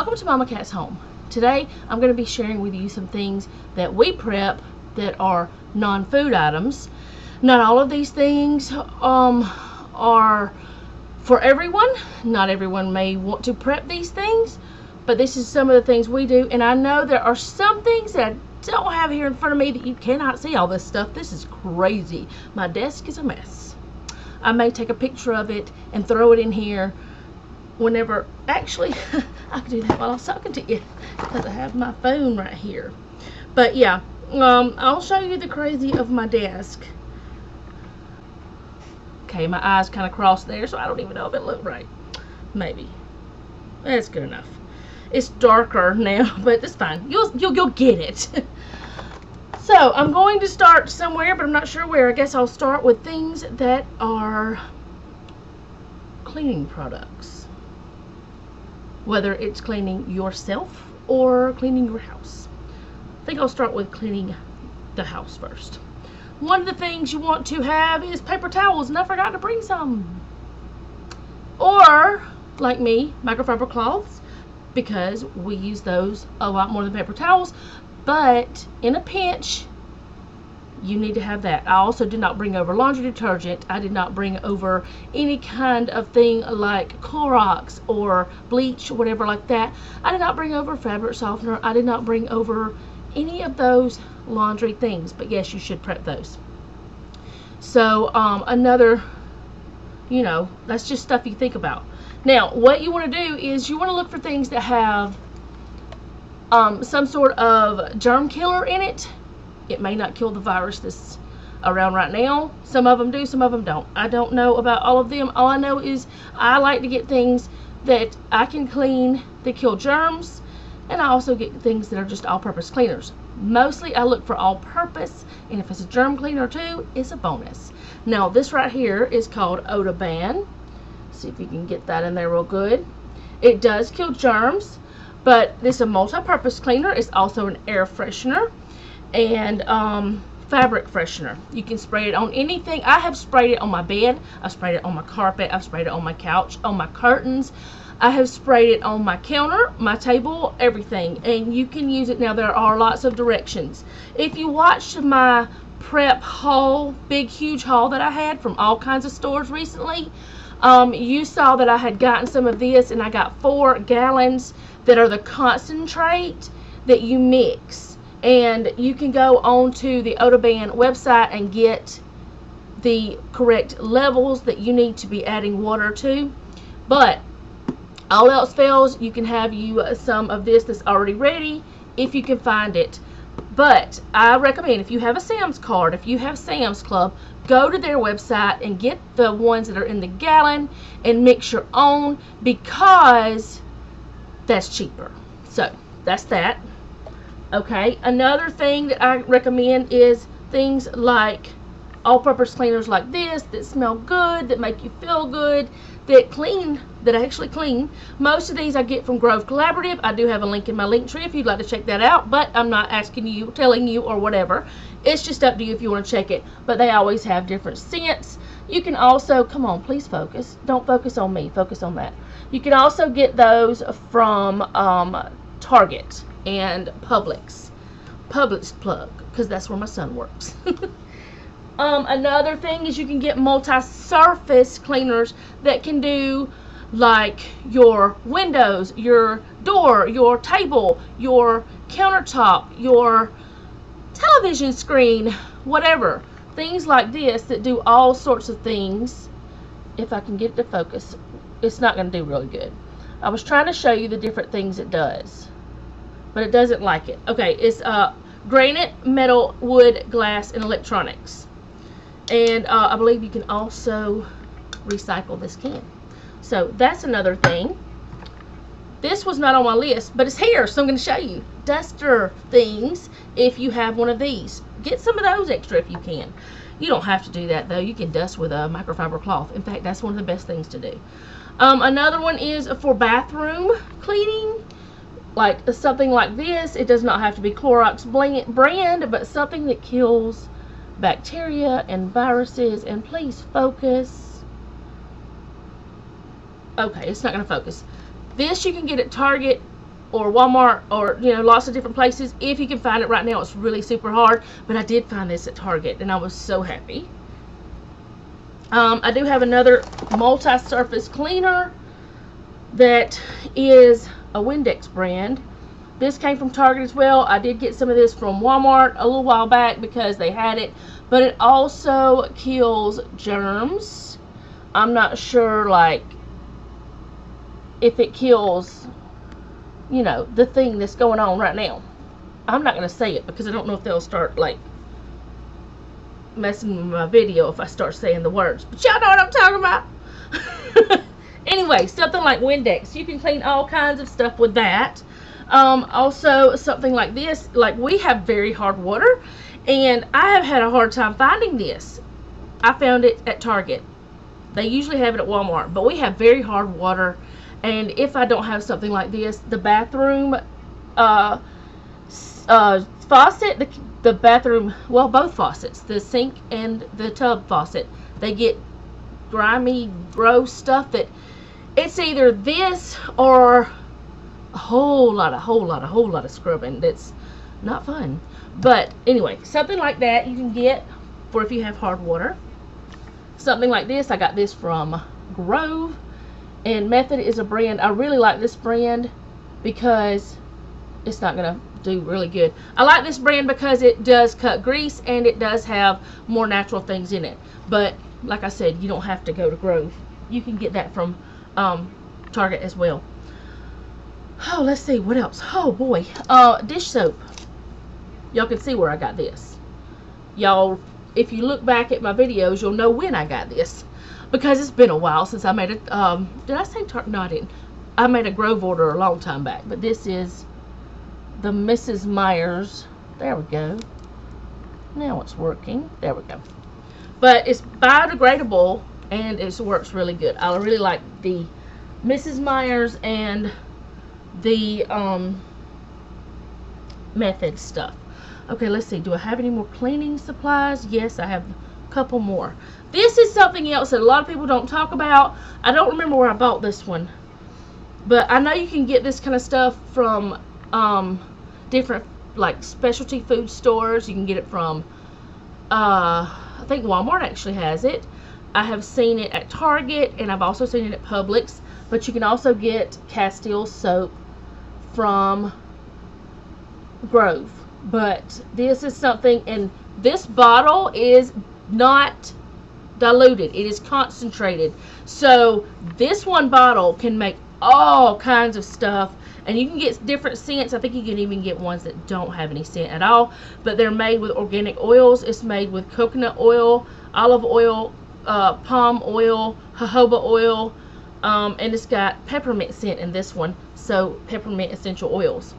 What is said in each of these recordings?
Welcome to Mama Cat's Home. Today I'm going to be sharing with you some things that we prep that are non-food items. Not all of these things are for everyone. Not everyone may want to prep these things, but this is some of the things we do. And I know there are some things that I don't have here in front of me that you cannot see all this stuff. This is crazy. My desk is a mess. I may take a picture of it and throw it in here whenever. Actually, I could do that while I was talking to you because I have my phone right here. But yeah, I'll show you the crazy of my desk. Okay, my eyes kind of crossed there, so I don't even know if it looked right. Maybe. That's good enough. It's darker now, but it's fine. You'll get it. So I'm going to start somewhere, but I'm not sure where. I guess I'll start with things that are cleaning products. Whether it's cleaning yourself or cleaning your house. I think I'll start with cleaning the house first. One of the things you want to have is paper towels, and I forgot to bring some. Or, like me, microfiber cloths, because we use those a lot more than paper towels. But in a pinch, you need to have that. I also did not bring over laundry detergent. I did not bring over any kind of thing like Clorox or bleach or whatever like that. I did not bring over fabric softener. I did not bring over any of those laundry things. But yes, you should prep those. So another, that's just stuff you think about. Now, what you want to do is you want to look for things that have some sort of germ killer in it. It may not kill the virus that's around right now. Some of them do, some of them don't. I don't know about all of them. All I know is I like to get things that I can clean that kill germs, and I also get things that are just all-purpose cleaners. Mostly I look for all-purpose, and if it's a germ cleaner too, it's a bonus. Now this right here is called Odoban. See if you can get that in there real good. It does kill germs, but this is a multi-purpose cleaner. It's also an air freshener and fabric freshener. You can spray it on anything. I have sprayed it on my bed. I've sprayed it on my carpet. I've sprayed it on my couch, on my curtains. I have sprayed it on my counter, my table, everything. And you can use it. Now there are lots of directions. If you watched my prep haul, big huge haul that I had from all kinds of stores recently, you saw that I had gotten some of this, and I got 4 gallons that are the concentrate that you mix. And you can go on to the Odoban website and get the correct levels that you need to be adding water to. But all else fails, you can have some of this that's already ready if you can find it. But I recommend, if you have a Sam's card, if you have Sam's Club, go to their website and get the ones that are in the gallon and mix your own, because that's cheaper. So that's that. Okay, another thing that I recommend is things like all-purpose cleaners like this that smell good, that make you feel good, that actually clean. Most of these I get from Grove Collaborative. I do have a link in my link tree if you'd like to check that out, but I'm not asking you, telling you, or whatever. It's just up to you if you want to check it, but they always have different scents. You can also, come on, please focus. Don't focus on me, focus on that. You can also get those from Target and Publix plug, because that's where my son works. Another thing is you can get multi-surface cleaners that can do like your windows, your door, your table, your countertop, your television screen, whatever. Things like this that do all sorts of things. If I can get it to focus, it's not going to do really good. I was trying to show you the different things it does, but it doesn't like it. Okay, it's granite, metal, wood, glass, and electronics. And I believe you can also recycle this can. So that's another thing. This was not on my list, but it's here, so I'm going to show you. Duster things, if you have one of these. Get some of those extra if you can. You don't have to do that, though. You can dust with a microfiber cloth. In fact, that's one of the best things to do. Another one is for bathroom cleaning. Like something like this. It does not have to be Clorox brand, but something that kills bacteria and viruses. And please focus. Okay, it's not going to focus. This you can get at Target or Walmart or, you know, lots of different places. If you can find it right now, it's really super hard. But I did find this at Target, and I was so happy. I do have another multi-surface cleaner that is a Windex brand. This came from Target as well. I did get some of this from Walmart a little while back because they had it. But it also kills germs. I'm not sure, like, if it kills, you know, the thing that's going on right now. I'm not going to say it because I don't know if they'll start, like, messing with my video if I start saying the words. But y'all know what I'm talking about. Anyway, something like Windex. You can clean all kinds of stuff with that. Also, something like this. Like, we have very hard water. And I have had a hard time finding this. I found it at Target. They usually have it at Walmart. But we have very hard water. And if I don't have something like this, the bathroom faucet, the bathroom, well, both faucets, the sink and the tub faucet, they get grimy, gross stuff that it's either this or a whole lot of scrubbing. That's not fun. But anyway, something like that you can get for if you have hard water. Something like this, I got this from Grove. And Method is a brand. I really like this brand because it's not going to do really good. I like this brand because it does cut grease and it does have more natural things in it. But like I said, you don't have to go to Grove. You can get that from Target as well. Oh, let's see what else. Oh boy, dish soap. Y'all can see where I got this. Y'all, if you look back at my videos, you'll know when I got this. Because it's been a while since I made it. Did I say Target? No, I didn't. I made a Grove order a long time back. But this is the Mrs. Myers. There we go. Now it's working. There we go. But it's biodegradable and it works really good. I really like the Mrs. Myers and the Method stuff. Okay, let's see. Do I have any more cleaning supplies? Yes, I have a couple more. This is something else that a lot of people don't talk about. I don't remember where I bought this one. But I know you can get this kind of stuff from different, like, specialty food stores. You can get it from, I think Walmart actually has it. I have seen it at Target, and I've also seen it at Publix. But you can also get Castile soap from Grove. But this is something, and this bottle is not diluted. It is concentrated. So this one bottle can make all kinds of stuff, and you can get different scents. I think you can even get ones that don't have any scent at all, but they're made with organic oils. It's made with coconut oil, olive oil, palm oil, jojoba oil, and it's got peppermint scent in this one, so peppermint essential oils.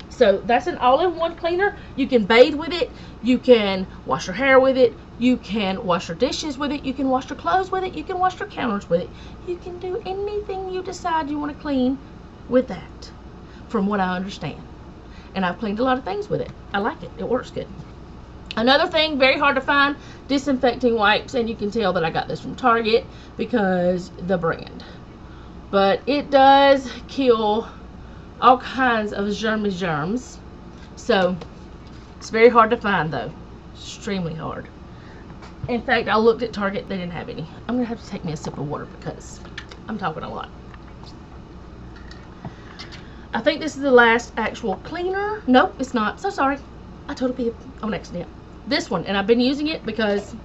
So that's an all-in-one cleaner. You can bathe with it. You can wash your hair with it. You can wash your dishes with it. You can wash your clothes with it. You can wash your counters with it. You can do anything you decide you want to clean with that, from what I understand. And I've cleaned a lot of things with it. I like it. It works good. Another thing, very hard to find, disinfecting wipes. And you can tell that I got this from Target because the brand. But it does kill all kinds of germs. So it's very hard to find, though. Extremely hard. In fact, I looked at Target. They didn't have any. I'm going to have to take me a sip of water because I'm talking a lot. I think this is the last actual cleaner. Nope, it's not. So sorry. I told a peep on accident. This one. And I've been using it because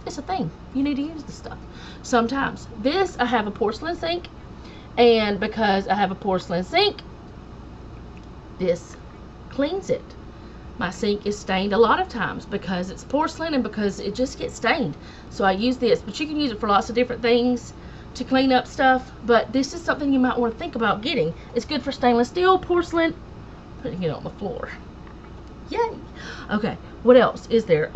it's a thing. You need to use this stuff sometimes. This, I have a porcelain sink. And because I have a porcelain sink, this cleans it. My sink is stained a lot of times because it's porcelain and because it just gets stained. So I use this. But you can use it for lots of different things to clean up stuff. But this is something you might want to think about getting. It's good for stainless steel, porcelain, putting it on the floor. Yay! Okay, what else is there?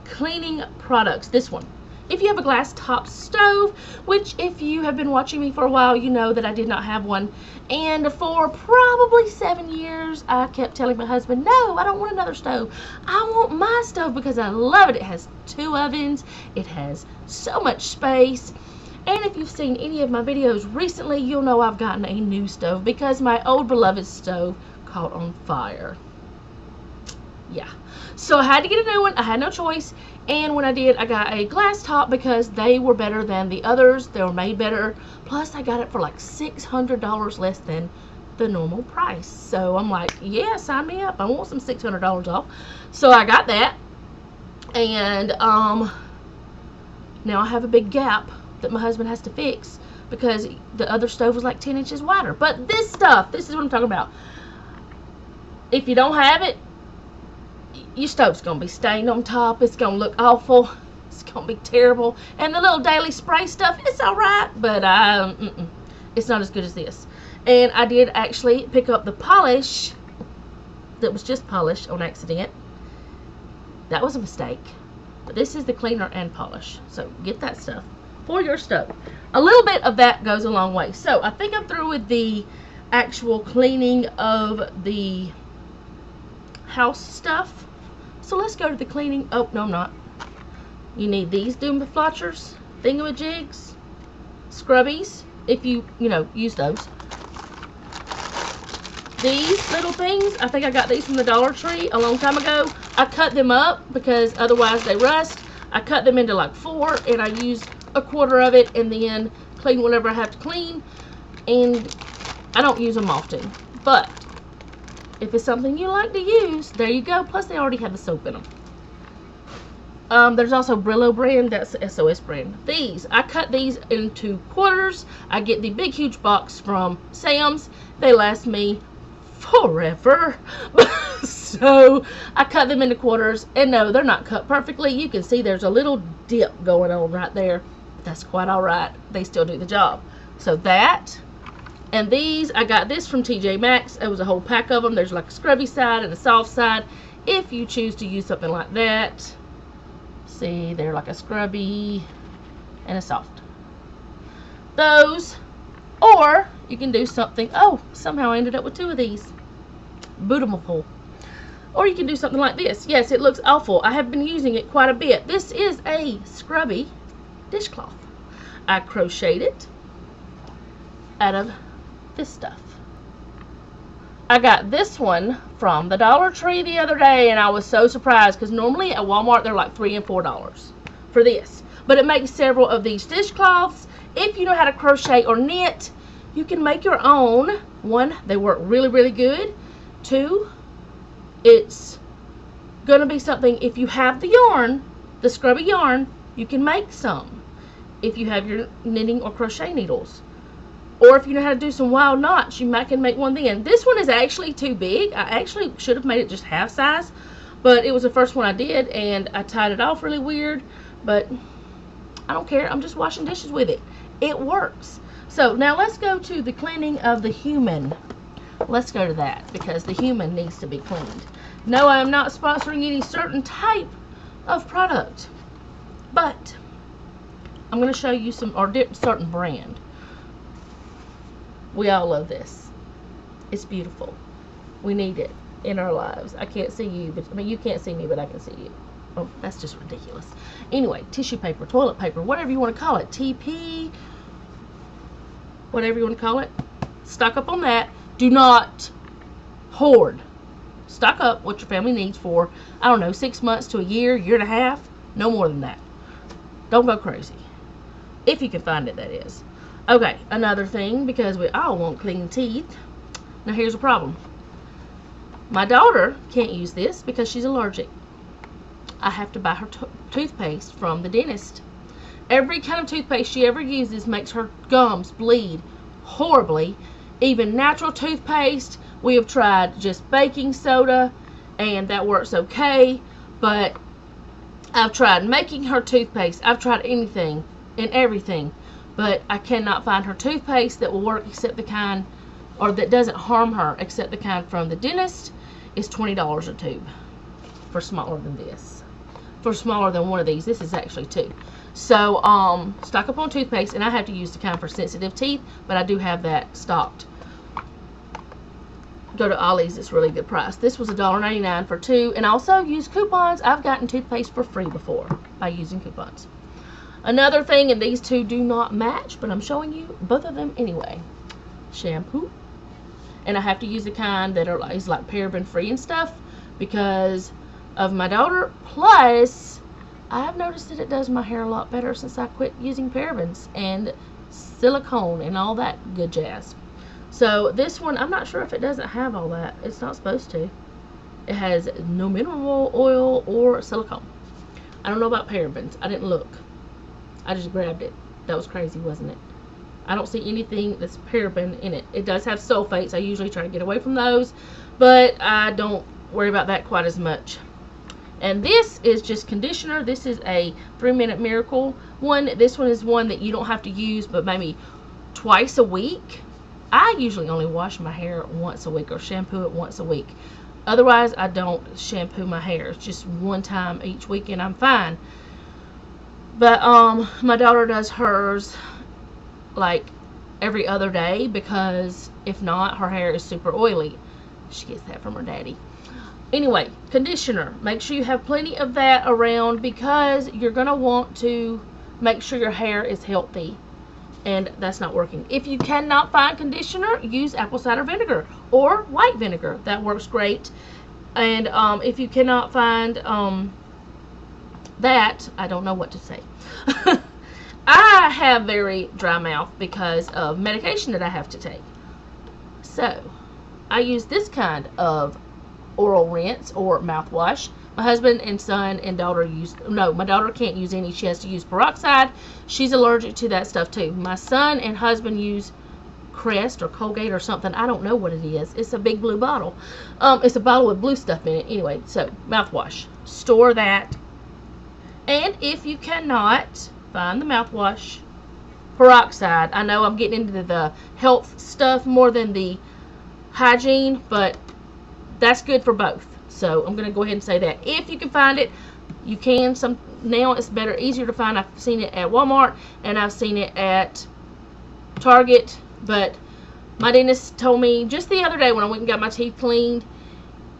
Cleaning products. This one. If you have a glass top stove, which if you have been watching me for a while, you know that I did not have one. And for probably 7 years, I kept telling my husband, no, I don't want another stove. I want my stove because I love it. It has 2 ovens. It has so much space. And if you've seen any of my videos recently, you'll know I've gotten a new stove because my old beloved stove caught on fire. Yeah, so I had to get a new one. I had no choice. And when I did, I got a glass top because they were better than the others. They were made better. Plus, I got it for like $600 less than the normal price. So I'm like, yeah, sign me up. I want some $600 off. So I got that. And now I have a big gap that my husband has to fix because the other stove was like 10 inches wider. But this stuff, this is what I'm talking about. If you don't have it, your stove's going to be stained on top. It's going to look awful. It's going to be terrible. And the little daily spray stuff, it's alright, but it's not as good as this. And I did actually pick up the polish that was just polished on accident. That was a mistake. But this is the cleaner and polish. So get that stuff for your stove. A little bit of that goes a long way. So I think I'm through with the actual cleaning of the house stuff. So let's go to the cleaning. Oh, no, I'm not. You need these Doom Flotchers, thingamajigs, scrubbies, if you use those. These little things, I think I got these from the Dollar Tree a long time ago. I cut them up because otherwise they rust. I cut them into like 4, and I use a quarter of it and then clean whatever I have to clean. And I don't use them often, but if it's something you like to use, there you go. Plus, they already have the soap in them. There's also Brillo brand. That's the SOS brand. These, I cut these into quarters. I get the big, huge box from Sam's. They last me forever. So, I cut them into quarters. And no, they're not cut perfectly. You can see there's a little dip going on right there. That's quite alright. They still do the job. So, that... And these, I got this from TJ Maxx. It was a whole pack of them. There's like a scrubby side and a soft side. If you choose to use something like that. See, they're like a scrubby and a soft. Those. Or you can do something. Oh, somehow I ended up with 2 of these. Bootable. Or you can do something like this. Yes, it looks awful. I have been using it quite a bit. This is a scrubby dishcloth. I crocheted it out of this stuff. I got this one from the Dollar Tree the other day, and I was so surprised because normally at Walmart they're like $3 and $4 for this. But it makes several of these dishcloths. If you know how to crochet or knit, you can make your own. 1, they work really, really good. 2, it's gonna be something, if you have the yarn, the scrubby yarn, you can make some. If you have your knitting or crochet needles. Or if you know how to do some wild knots, you can make one then. This one is actually too big. I actually should have made it just half size. But it was the first one I did, and I tied it off really weird. But I don't care. I'm just washing dishes with it. It works. So now let's go to the cleaning of the human. Let's go to that because the human needs to be cleaned. No, I am not sponsoring any certain type of product. But I'm going to show you some, or certain brand. We all love this. It's beautiful. We need it in our lives. I can't see you, but I mean, you can't see me, but I can see you. Oh, that's just ridiculous. Anyway, tissue paper, toilet paper, whatever you want to call it. TP, whatever you want to call it. Stock up on that. Do not hoard. Stock up what your family needs for, I don't know, 6 months to a year, year and a half. No more than that. Don't go crazy. If you can find it, that is. Okay, another thing, because we all want clean teeth. Now here's a problem. My daughter can't use this because she's allergic. I have to buy her toothpaste from the dentist. Every kind of toothpaste she ever uses makes her gums bleed horribly. Even natural toothpaste, we have tried just baking soda, and that works okay. But I've tried making her toothpaste. I've tried anything and everything. But I cannot find her toothpaste that will work except the kind, or that doesn't harm her except the kind from the dentist. Is $20 a tube for smaller than this. For smaller than one of these. This is actually 2. So, stock up on toothpaste, and I have to use the kind for sensitive teeth, but I do have that stocked. Go to Ollie's, it's a really good price. This was $1.99 for 2, and also use coupons. I've gotten toothpaste for free before by using coupons. Another thing, and these two do not match, but I'm showing you both of them anyway. Shampoo. And I have to use the kind that is like paraben free and stuff because of my daughter. Plus, I've noticed that it does my hair a lot better since I quit using parabens and silicone and all that good jazz. So this one, I'm not sure if it doesn't have all that. It's not supposed to. It has no mineral oil or silicone. I don't know about parabens. I didn't look. I just grabbed it. That was crazy, wasn't it? I don't see anything that's paraben in it. It does have sulfates. I usually try to get away from those, but I don't worry about that quite as much. And this is just conditioner. This is a 3-Minute Miracle one. This one is one that you don't have to use but maybe twice a week. I usually only wash my hair once a week or shampoo it once a week. Otherwise, I don't shampoo my hair. It's just one time each week and I'm fine. But my daughter does hers like every other day because if not, her hair is super oily. She gets that from her daddy. Anyway, conditioner. Make sure you have plenty of that around because you're going to want to make sure your hair is healthy. And that's not working. If you cannot find conditioner, use apple cider vinegar or white vinegar. That works great. And if you cannot find that, I don't know what to say. I have very dry mouth because of medication that I have to take. So, I use this kind of oral rinse or mouthwash. My husband and son and daughter use, no, my daughter can't use any. She has to use peroxide. She's allergic to that stuff too. My son and husband use Crest or Colgate or something. I don't know what it is. It's a big blue bottle. It's a bottle with blue stuff in it. Anyway, so mouthwash. Store that. And if you cannot find the mouthwash, peroxide. I know I'm getting into the health stuff more than the hygiene, but that's good for both. So I'm going to go ahead and say that. If you can find it, you can. Now it's easier to find. I've seen it at Walmart and I've seen it at Target. But my dentist told me just the other day when I went and got my teeth cleaned,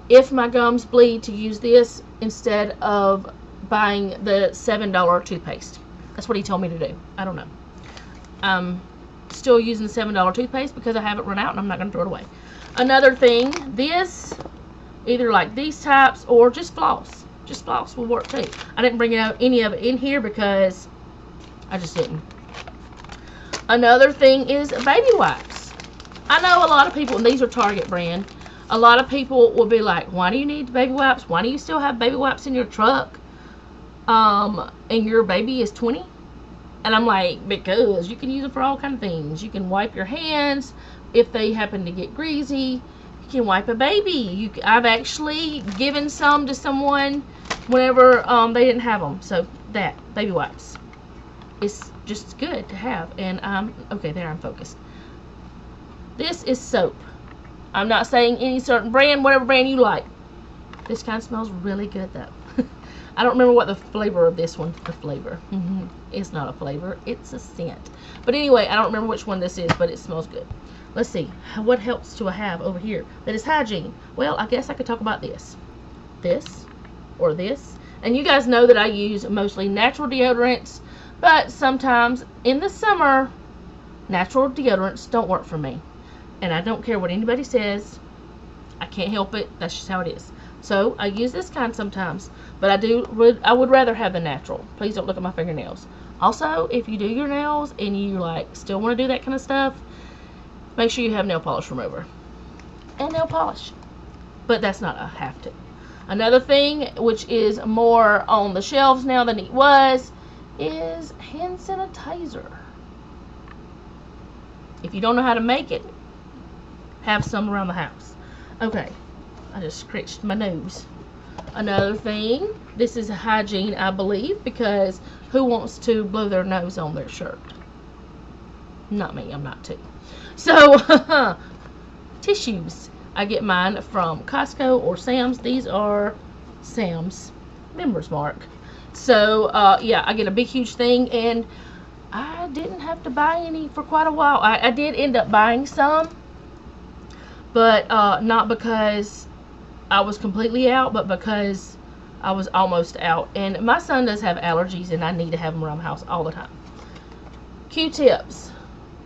if my gums bleed, to use this instead of buying the $7 toothpaste. That's what he told me to do. I don't know. I'm still using the $7 toothpaste because I haven't run out and I'm not going to throw it away. Another thing, this, either like these types or just floss. Just floss will work too. I didn't bring out any of it in here because I just didn't. Another thing is baby wipes. I know a lot of people, and these are Target brand, a lot of people will be like, why do you need baby wipes? Why do you still have baby wipes in your truck? And your baby is 20? And I'm like, because you can use it for all kinds of things. You can wipe your hands if they happen to get greasy. You can wipe a baby. I've actually given some to someone whenever they didn't have them. So that, baby wipes. It's just good to have. And okay, there, I'm focused. This is soap. I'm not saying any certain brand, whatever brand you like. This kind smells really good though. I don't remember what the flavor of this one, the flavor. It's not a flavor, it's a scent. But anyway, I don't remember which one this is, but it smells good. Let's see, what else do I have over here that is hygiene? Well, I guess I could talk about this. This, or this. And you guys know that I use mostly natural deodorants, but sometimes in the summer, natural deodorants don't work for me. And I don't care what anybody says. I can't help it. That's just how it is. So I use this kind sometimes, but I would rather have the natural. Please don't look at my fingernails. Also, if you do your nails and you like still want to do that kind of stuff, make sure you have nail polish remover and nail polish. But that's not a have to. Another thing, which is more on the shelves now than it was, is hand sanitizer. If you don't know how to make it, have some around the house. Okay. I just scratched my nose. Another thing, this is a hygiene, I believe, because who wants to blow their nose on their shirt? Not me, I'm not too. So, tissues. I get mine from Costco or Sam's. These are Sam's Members Mark. So, yeah, I get a big, huge thing, and I didn't have to buy any for quite a while. I did end up buying some, but not because I was completely out, but because I was almost out. And my son does have allergies, and I need to have them around the house all the time. Q-tips.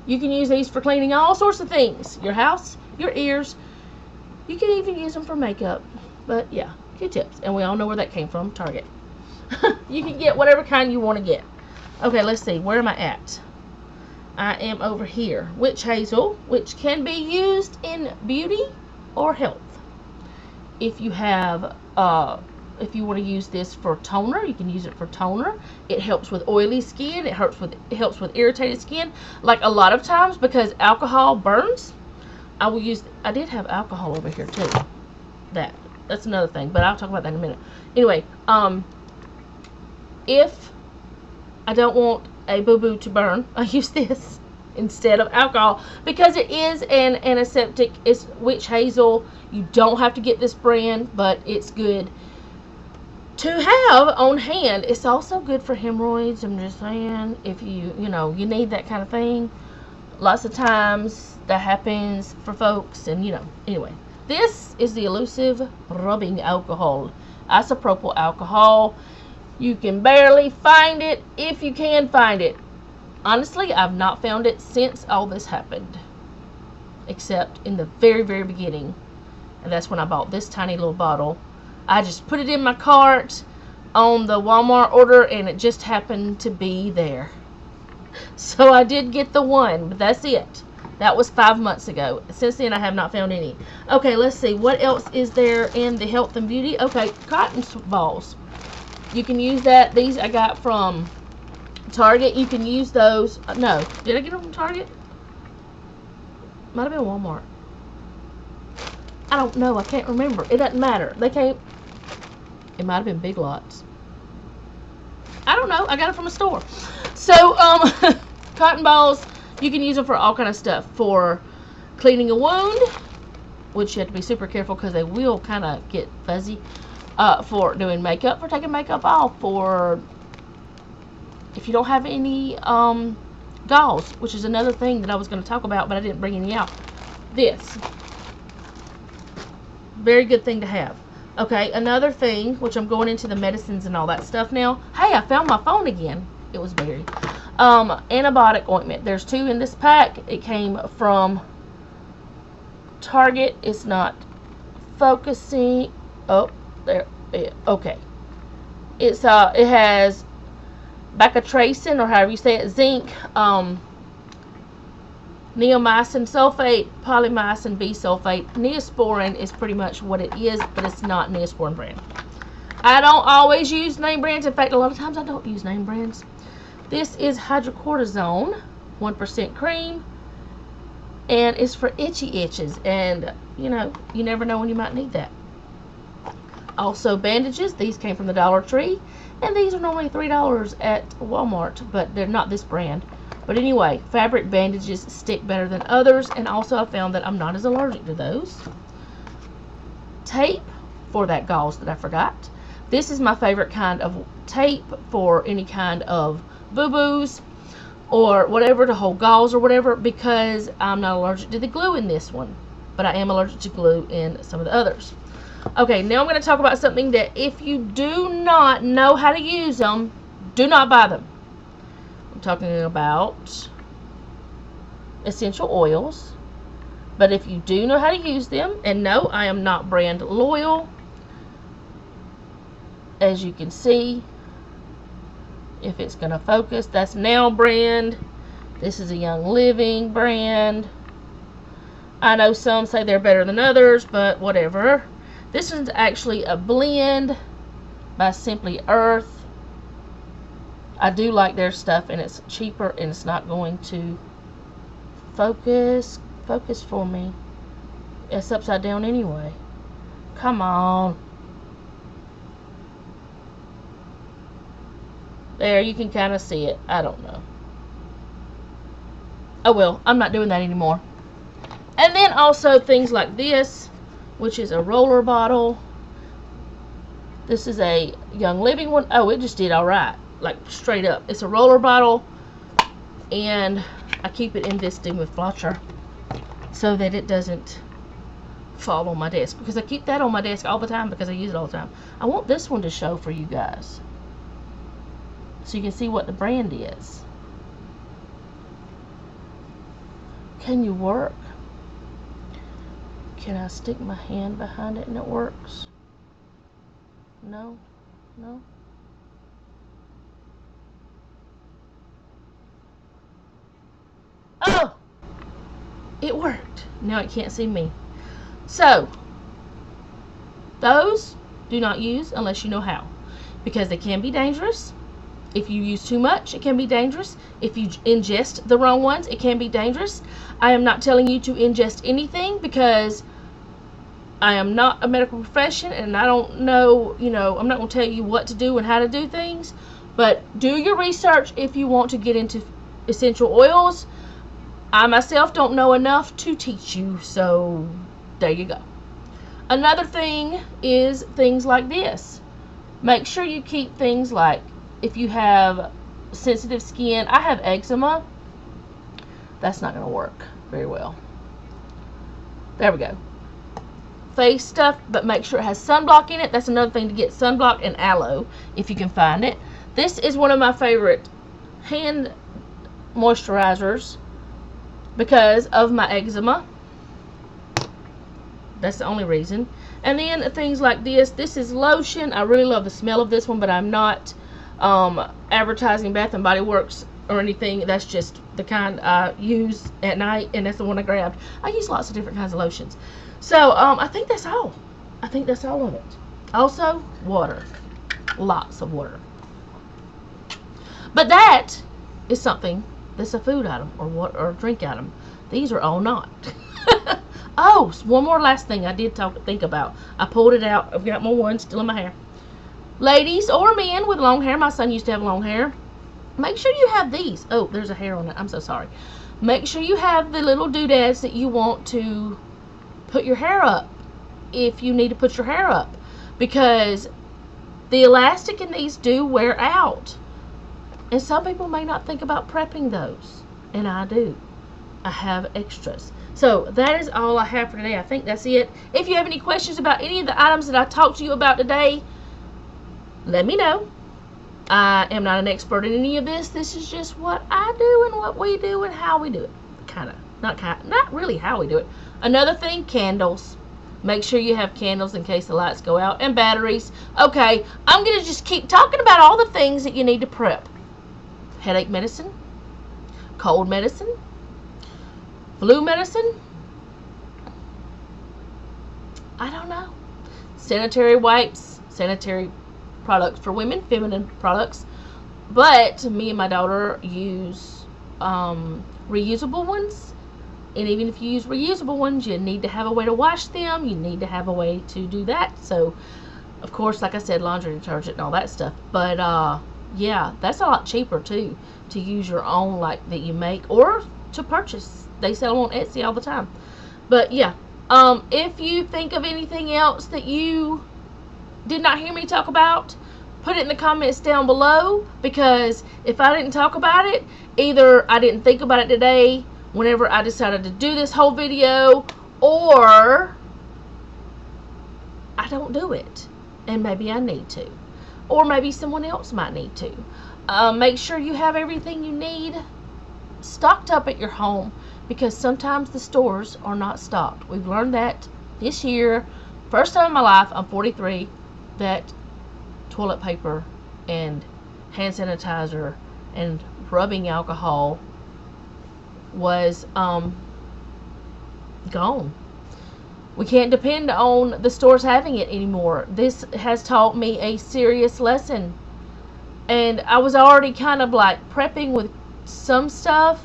You can use these for cleaning all sorts of things. Your house, your ears. You can even use them for makeup. But yeah, Q-tips. And we all know where that came from, Target. You can get whatever kind you want to get. Okay, let's see. Where am I at? I am over here. Witch hazel, which can be used in beauty or health. If you have, if you want to use this for toner, you can use it for toner. It helps with oily skin. It helps with irritated skin. Like a lot of times, because alcohol burns, I will use. I did have alcohol over here too. That's another thing, but I'll talk about that in a minute. Anyway, if I don't want a boo-boo to burn, I use this instead of alcohol because it is an antiseptic. It's witch hazel. You don't have to get this brand, but it's good to have on hand. It's also good for hemorrhoids. I'm just saying, if you need that kind of thing. Lots of times that happens for folks, and anyway. This is the elusive rubbing alcohol, isopropyl alcohol. You can barely find it, if you can find it. Honestly, I've not found it since all this happened, except in the very, very beginning. And that's when I bought this tiny little bottle. I just put it in my cart on the Walmart order, and it just happened to be there. So I did get the one, but that's it. That was 5 months ago. Since then, I have not found any. Okay, let's see. What else is there in the health and beauty? Okay, cotton balls. You can use that. These I got from Target. You can use those. No. Did I get them from Target? Might have been Walmart. I don't know. I can't remember. It doesn't matter. They came. It might have been Big Lots. I don't know. I got it from a store. So, cotton balls. You can use them for all kind of stuff. For cleaning a wound, which you have to be super careful because they will kind of get fuzzy. For doing makeup, for taking makeup off, for if you don't have any gauze, which is another thing that I was going to talk about, but I didn't bring any out. This. Very good thing to have. Okay, another thing, which I'm going into the medicines and all that stuff now. Hey, I found my phone again. It was buried. Antibiotic ointment. There's 2 in this pack. It came from Target. It's not focusing. Oh, there. Okay. It has bacitracin, or however you say it, zinc, neomycin sulfate, polymycin B sulfate. Neosporin is pretty much what it is, but it's not Neosporin brand. I don't always use name brands. In fact, a lot of times I don't use name brands. This is hydrocortisone, 1% cream, and it's for itchy itches. And, you never know when you might need that. Also, bandages. These came from the Dollar Tree, and these are normally $3 at Walmart, but they're not this brand. But anyway, fabric bandages stick better than others, and also I found that I'm not as allergic to those. Tape for that gauze that I forgot. This is my favorite kind of tape for any kind of boo-boos or whatever, to hold gauze or whatever, because I'm not allergic to the glue in this one, but I am allergic to glue in some of the others. Okay, now I'm going to talk about something that if you do not know how to use them, do not buy them. I'm talking about essential oils. But if you do know how to use them, and no, I am not brand loyal, as you can see, if it's going to focus, that's Now brand. This is a Young Living brand. I know some say they're better than others, but whatever. This is actually a blend by Simply Earth. I do like their stuff, and it's cheaper, and it's not going to focus for me. It's upside down anyway. Come on. There, you can kind of see it. I don't know. Oh well, I'm not doing that anymore. And then also things like this, which is a roller bottle. This is a Young Living one. Oh, it just did alright. Like, straight up. It's a roller bottle. And I keep it in this Dingwiflacher so that it doesn't fall on my desk, because I keep that on my desk all the time because I use it all the time. I want this one to show for you guys so you can see what the brand is. Can you work? Can I stick my hand behind it and it works? No? No? Oh! It worked. Now it can't see me. So, those do not use unless you know how, because they can be dangerous. If you use too much, it can be dangerous. If you ingest the wrong ones, it can be dangerous. I am not telling you to ingest anything because I am not a medical profession and I don't know, I'm not going to tell you what to do and how to do things. But do your research if you want to get into essential oils. I myself don't know enough to teach you, so there you go. Another thing is things like this. Make sure you keep things like, if you have sensitive skin, I have eczema. That's not going to work very well. There we go. Face stuff, but make sure it has sunblock in it. That's another thing to get, sunblock and aloe if you can find it. This is one of my favorite hand moisturizers because of my eczema. That's the only reason. And then things like this. This is lotion. I really love the smell of this one, but I'm not advertising Bath and Body Works or anything. That's just the kind I use at night, and that's the one I grabbed. I use lots of different kinds of lotions. So I think that's all. I think that's all of it. Also, water. Lots of water. But that is something that's a food item or a drink item. These are all not. Oh, one more last thing I did think about. I pulled it out. I've got my one still in my hair. Ladies or men with long hair. My son used to have long hair. Make sure you have these. Oh, there's a hair on it. I'm so sorry. Make sure you have the little doodads that you want to put your hair up if you need to put your hair up, because the elastic in these do wear out, and some people may not think about prepping those, and I do. I have extras. So that is all I have for today. I think that's it. If you have any questions about any of the items that I talked to you about today, let me know. I am not an expert in any of this. This is just what I do and what we do and how we do it. Not really how we do it. Another thing, candles. Make sure you have candles in case the lights go out, and batteries. Okay, I'm going to just keep talking about all the things that you need to prep. Headache medicine, cold medicine, flu medicine. I don't know. Sanitary wipes, sanitary products for women, feminine products. But me and my daughter use reusable ones. And even if you use reusable ones, you need to have a way to wash them. You need to have a way to do that. So, of course, like I said, laundry detergent and all that stuff. But, yeah, that's a lot cheaper, too, to use your own, like, that you make or to purchase. They sell them on Etsy all the time. But, yeah, if you think of anything else that you did not hear me talk about, put it in the comments down below, because if I didn't talk about it, either I didn't think about it today whenever I decided to do this whole video, or I don't do it, and maybe I need to, or maybe someone else might need to. Make sure you have everything you need stocked up at your home, because sometimes the stores are not stocked. We've learned that this year. First time in my life, I'm 43, that toilet paper and hand sanitizer and rubbing alcohol was gone. We can't depend on the stores having it anymore. This has taught me a serious lesson, and I was already kind of like prepping with some stuff,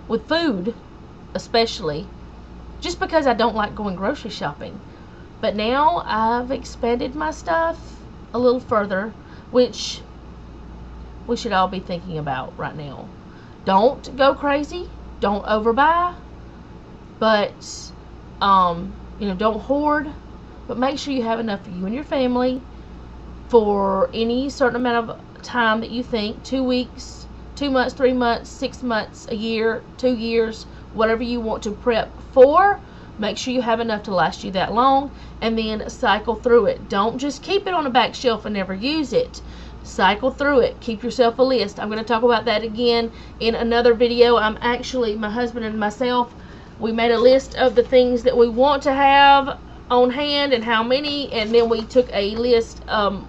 with food especially, just because I don't like going grocery shopping. But now I've expanded my stuff a little further, which we should all be thinking about right now. Don't go crazy. Don't overbuy. But, don't hoard. But make sure you have enough for you and your family for any certain amount of time that you think. 2 weeks, 2 months, 3 months, 6 months, a year, 2 years, whatever you want to prep for. Make sure you have enough to last you that long, and then cycle through it. Don't just keep it on a back shelf and never use it. Cycle through it. Keep yourself a list. I'm going to talk about that again in another video. My husband and myself, we made a list of the things that we want to have on hand and how many, and then we took a list of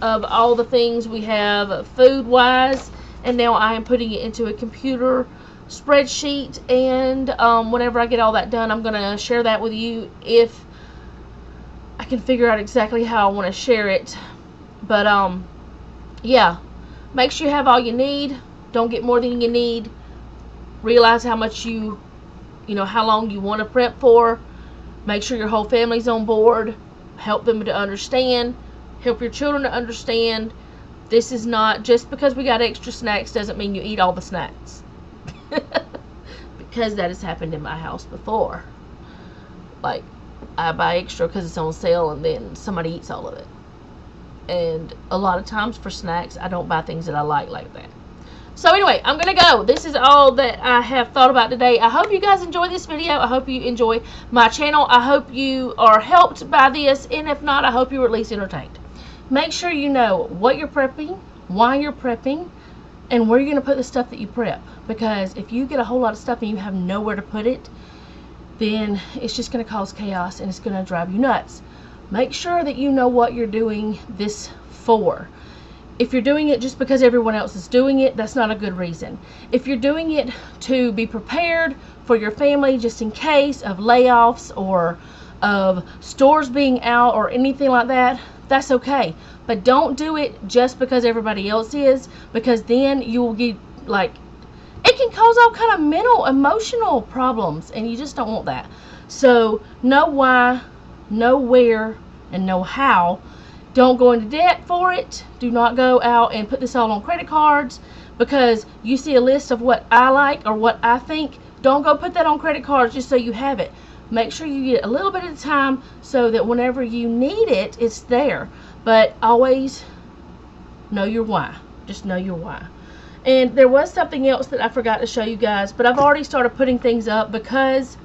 all the things we have food wise, and now I am putting it into a computer spreadsheet, and whenever I get all that done, I'm going to share that with you if I can figure out exactly how I want to share it. But yeah, make sure you have all you need. Don't get more than you need. Realize how much how long you want to prep for. Make sure your whole family's on board. Help them to understand. Help your children to understand. This is not, just because we got extra snacks doesn't mean you eat all the snacks. Because that has happened in my house before. Like, I buy extra because it's on sale, and then somebody eats all of it. And a lot of times for snacks, I don't buy things that I like that. So anyway, I'm going to go. This is all that I have thought about today. I hope you guys enjoy this video. I hope you enjoy my channel. I hope you are helped by this. And if not, I hope you were at least entertained. Make sure you know what you're prepping, why you're prepping, and where you're going to put the stuff that you prep. Because if you get a whole lot of stuff and you have nowhere to put it, then it's just going to cause chaos and it's going to drive you nuts. Make sure that you know what you're doing this for. If you're doing it just because everyone else is doing it, that's not a good reason. If you're doing it to be prepared for your family just in case of layoffs or of stores being out or anything like that, that's okay. But don't do it just because everybody else is, because then you will get, like, it can cause all kind of mental, emotional problems, and you just don't want that. So know why, know where, and know how. Don't go into debt for it. Do not go out and put this all on credit cards because you see a list of what I like or what I think. Don't go put that on credit cards just so you have it. Make sure you get a little bit at a time so that whenever you need it, it's there. But always know your why. Just know your why. And there was something else that I forgot to show you guys, but I've already started putting things up because,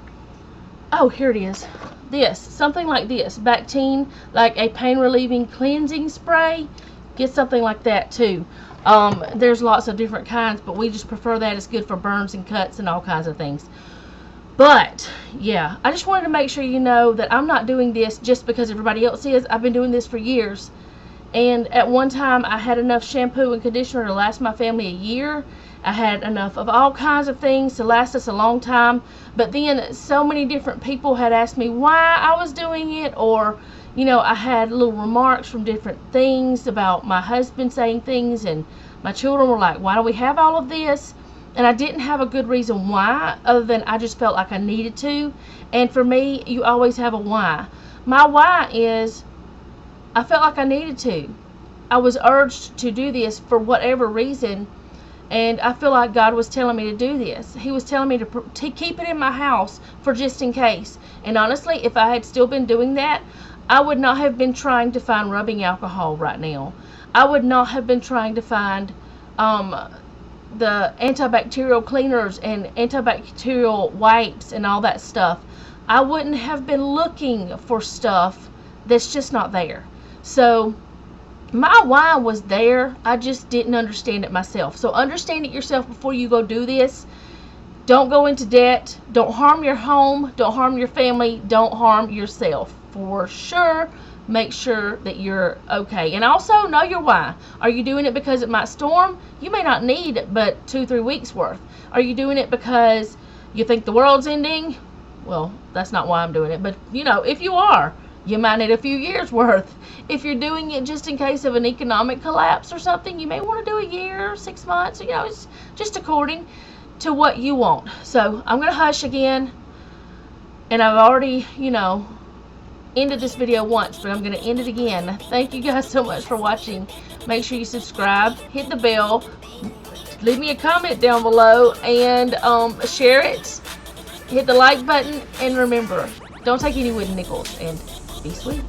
oh, here it is. Something like this, Bactine, like a pain relieving cleansing spray. Get something like that too. There's lots of different kinds, but we just prefer that. It's good for burns and cuts and all kinds of things. But yeah, I just wanted to make sure you know that I'm not doing this just because everybody else is. I've been doing this for years, and at one time I had enough shampoo and conditioner to last my family a year. I had enough of all kinds of things to last us a long time. But then so many different people had asked me why I was doing it, or, I had little remarks from different things about my husband saying things, and my children were like, why do we have all of this? And I didn't have a good reason why, other than I just felt like I needed to. And for me, you always have a why. My why is I felt like I needed to. I was urged to do this for whatever reason. And I feel like God was telling me to do this. He was telling me to keep it in my house for just in case. And honestly, if I had still been doing that, I would not have been trying to find rubbing alcohol right now. I would not have been trying to find the antibacterial cleaners and antibacterial wipes and all that stuff. I wouldn't have been looking for stuff that's just not there. So my why was there. I just didn't understand it myself. So understand it yourself before you go do this. Don't go into debt. Don't harm your home. Don't harm your family. Don't harm yourself. For sure, make sure that you're okay. And also know your why. Are you doing it because it might storm? You may not need but 2-3 weeks worth. Are you doing it because you think the world's ending? Well, that's not why I'm doing it. But, if you are, you might need a few years worth. If you're doing it just in case of an economic collapse or something, you may want to do a year, 6 months. It's just according to what you want. So I'm going to hush again. And I've already, ended this video once, but I'm going to end it again. Thank you guys so much for watching. Make sure you subscribe, hit the bell, leave me a comment down below, and share it. Hit the like button, and remember, don't take any wooden nickels, and be sweet.